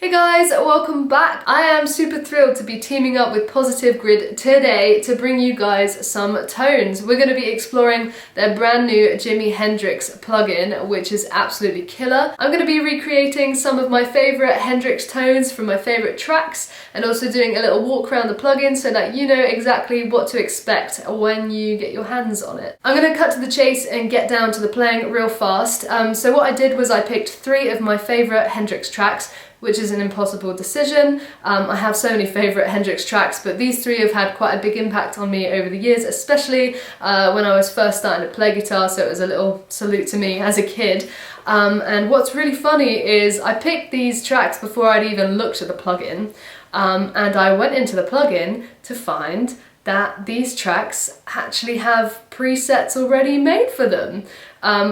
Hey guys, welcome back. I am super thrilled to be teaming up with Positive Grid today to bring you guys some tones. We're going to be exploring their brand new Jimi Hendrix plugin, which is absolutely killer. I'm going to be recreating some of my favourite Hendrix tones from my favourite tracks and also doing a little walk around the plugin so that you know exactly what to expect when you get your hands on it. I'm going to cut to the chase and get down to the playing real fast. So what I did was I picked 3 of my favourite Hendrix tracks, which is an impossible decision. I have so many favourite Hendrix tracks, but these 3 have had quite a big impact on me over the years, especially when I was first starting to play guitar, so it was a little salute to me as a kid. And what's really funny is I picked these tracks before I'd even looked at the plugin, and I went into the plugin to find that these tracks actually have presets already made for them.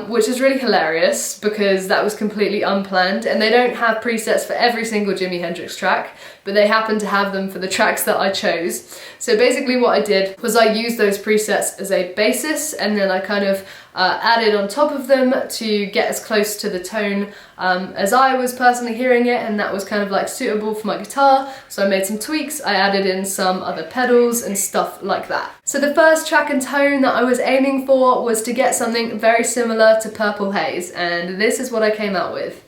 Which is really hilarious because that was completely unplanned, and they don't have presets for every single Jimi Hendrix track, but they happen to have them for the tracks that I chose. So basically what I did was I used those presets as a basis, and then I kind of added on top of them to get as close to the tone as I was personally hearing it, and that was kind of like suitable for my guitar. So I made some tweaks, I added in some other pedals and stuff like that. So the first track and tone that I was aiming for was to get something very similar to Purple Haze, and this is what I came out with.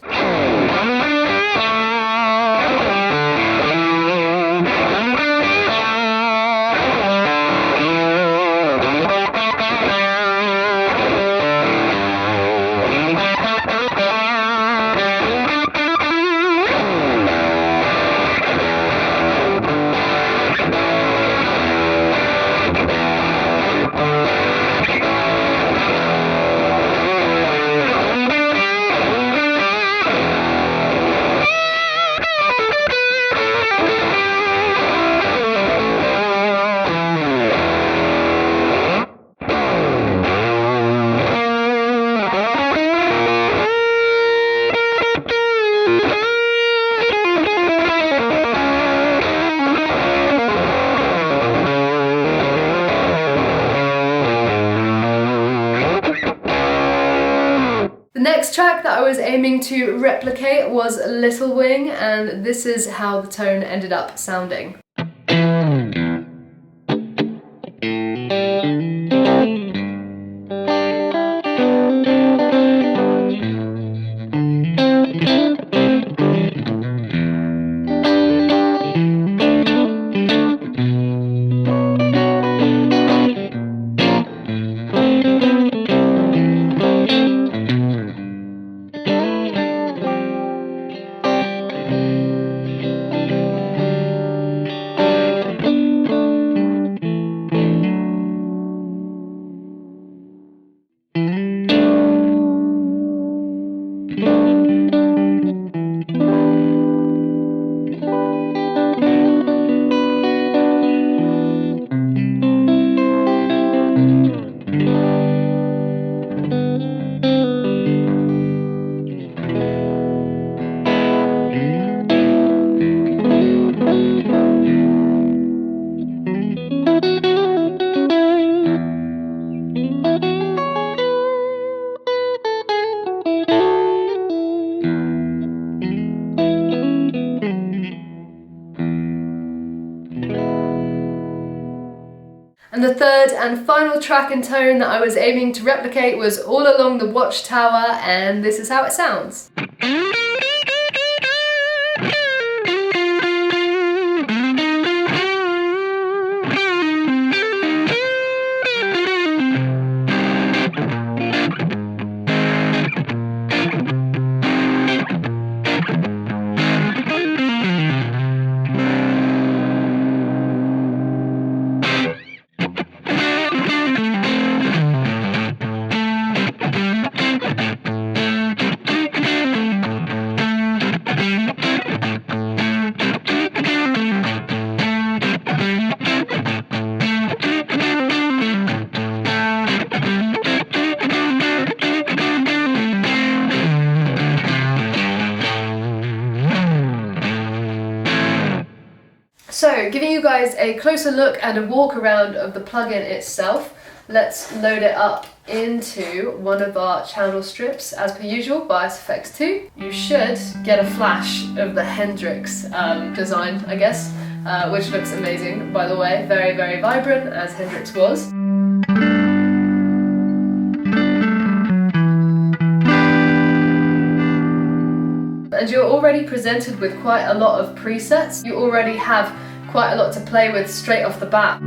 The next track that I was aiming to replicate was Little Wing, and this is how the tone ended up sounding. And the third and final track and tone that I was aiming to replicate was All Along the Watchtower, and this is how it sounds. So, giving you guys a closer look and a walk around of the plugin itself, let's load it up into one of our channel strips. As per usual, Bias Effects 2. You should get a flash of the Hendrix design, I guess, which looks amazing, by the way. Very, very vibrant, as Hendrix was. And you're already presented with quite a lot of presets. You already have quite a lot to play with straight off the bat.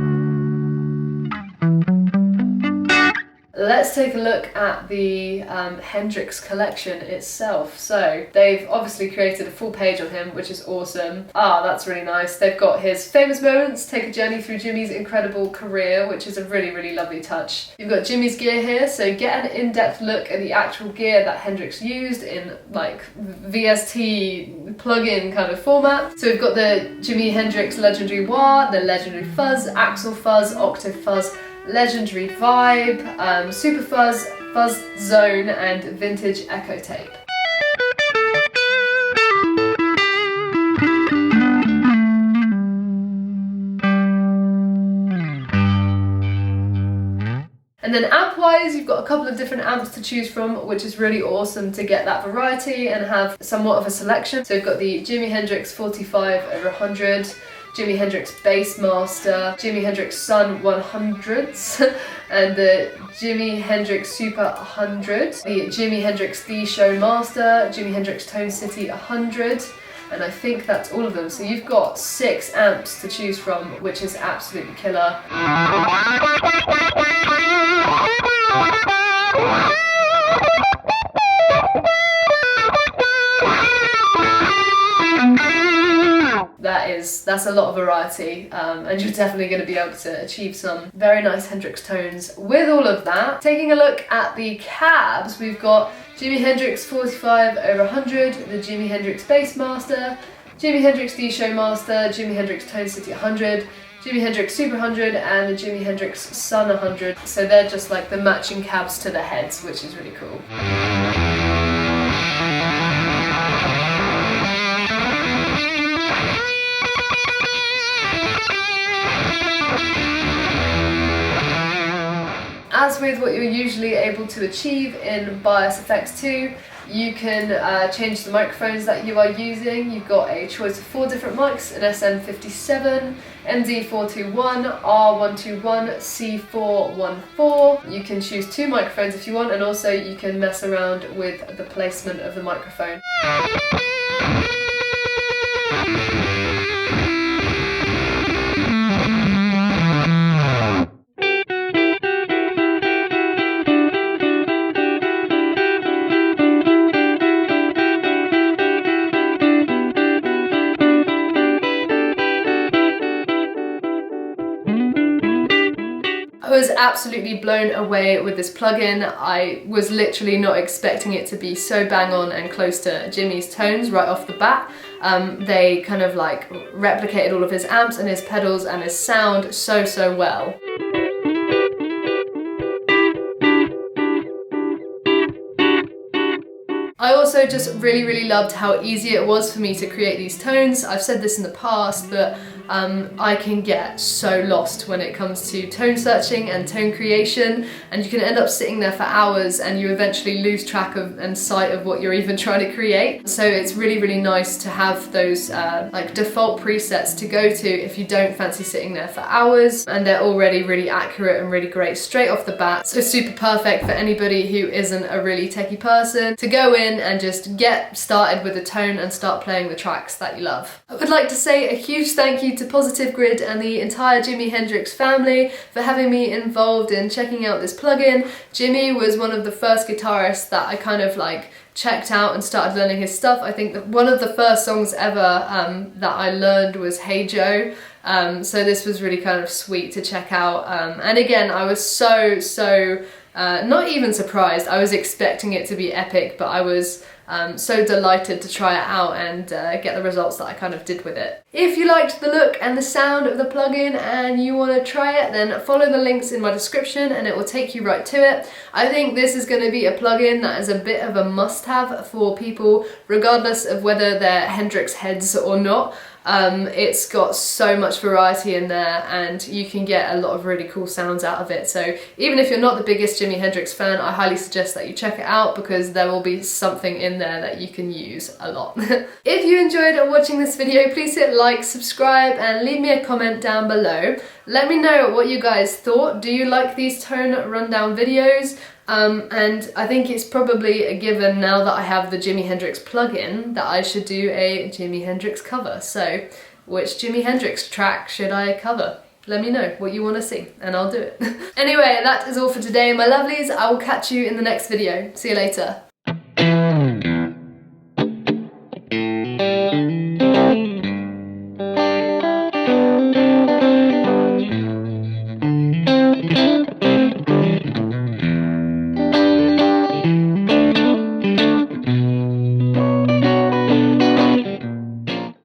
Let's take a look at the Hendrix collection itself. So they've obviously created a full page on him, which is awesome. Ah, that's really nice. They've got his famous moments, take a journey through Jimi's incredible career, which is a really, really lovely touch. You've got Jimi's gear here, so get an in-depth look at the actual gear that Hendrix used in like VST plugin kind of format. So we've got the Jimi Hendrix legendary wah, the legendary fuzz, axle fuzz, octave fuzz, legendary vibe, super fuzz, fuzz zone, and vintage echo tape. And then amp-wise, you've got a couple of different amps to choose from, which is really awesome to get that variety and have somewhat of a selection. So we've got the Jimi Hendrix 45/100, Jimi Hendrix Bassmaster, Jimi Hendrix Sun 100s, and the Jimi Hendrix Super 100, the Jimi Hendrix The Show Master, Jimi Hendrix Tone City 100, and I think that's all of them. So you've got 6 amps to choose from, which is absolutely killer. That's a lot of variety, and you're definitely going to be able to achieve some very nice Hendrix tones with all of that. Taking a look at the cabs, we've got Jimi Hendrix 45/100, the Jimi Hendrix Bassmaster, Jimi Hendrix The Show Master, Jimi Hendrix Tone City 100, Jimi Hendrix Super 100, and the Jimi Hendrix Sun 100. So they're just like the matching cabs to the heads, which is really cool. As with what you're usually able to achieve in Bias Effects 2, you can change the microphones that you are using. You've got a choice of 4 different mics, an SM57, MD421, R121, C414. You can choose 2 microphones if you want, and also you can mess around with the placement of the microphone. I was absolutely blown away with this plugin. I was literally not expecting it to be so bang on and close to Jimi's tones right off the bat. They kind of like replicated all of his amps and his pedals and his sound so well. I also just really loved how easy it was for me to create these tones. I've said this in the past, but I can get so lost when it comes to tone searching and tone creation, and you can end up sitting there for hours and you eventually lose track of and sight of what you're even trying to create. So it's really nice to have those like default presets to go to if you don't fancy sitting there for hours, and they're already really accurate and really great straight off the bat. So super perfect for anybody who isn't a really techie person to go in and just get started with a tone and start playing the tracks that you love. I would like to say a huge thank you to Positive Grid and the entire Jimi Hendrix family for having me involved in checking out this plugin. Jimi was one of the first guitarists that I kind of like checked out and started learning his stuff. I think that one of the first songs ever that I learned was Hey Joe. So this was really kind of sweet to check out. And again, I was so not even surprised. I was expecting it to be epic, but I was so delighted to try it out and get the results that I kind of did with it. If you liked the look and the sound of the plugin and you want to try it, then follow the links in my description and it will take you right to it. I think this is going to be a plugin that is a bit of a must-have for people, regardless of whether they're Hendrix heads or not. It's got so much variety in there and you can get a lot of really cool sounds out of it. So even if you're not the biggest Jimi Hendrix fan, I highly suggest that you check it out because there will be something in there that you can use a lot. If you enjoyed watching this video, please hit like, subscribe and leave me a comment down below. Let me know what you guys thought. Do you like these tone rundown videos? And I think it's probably a given now that I have the Jimi Hendrix plugin that I should do a Jimi Hendrix cover. So which Jimi Hendrix track should I cover? Let me know what you want to see and I'll do it. Anyway, that is all for today, my lovelies. I will catch you in the next video. See you later.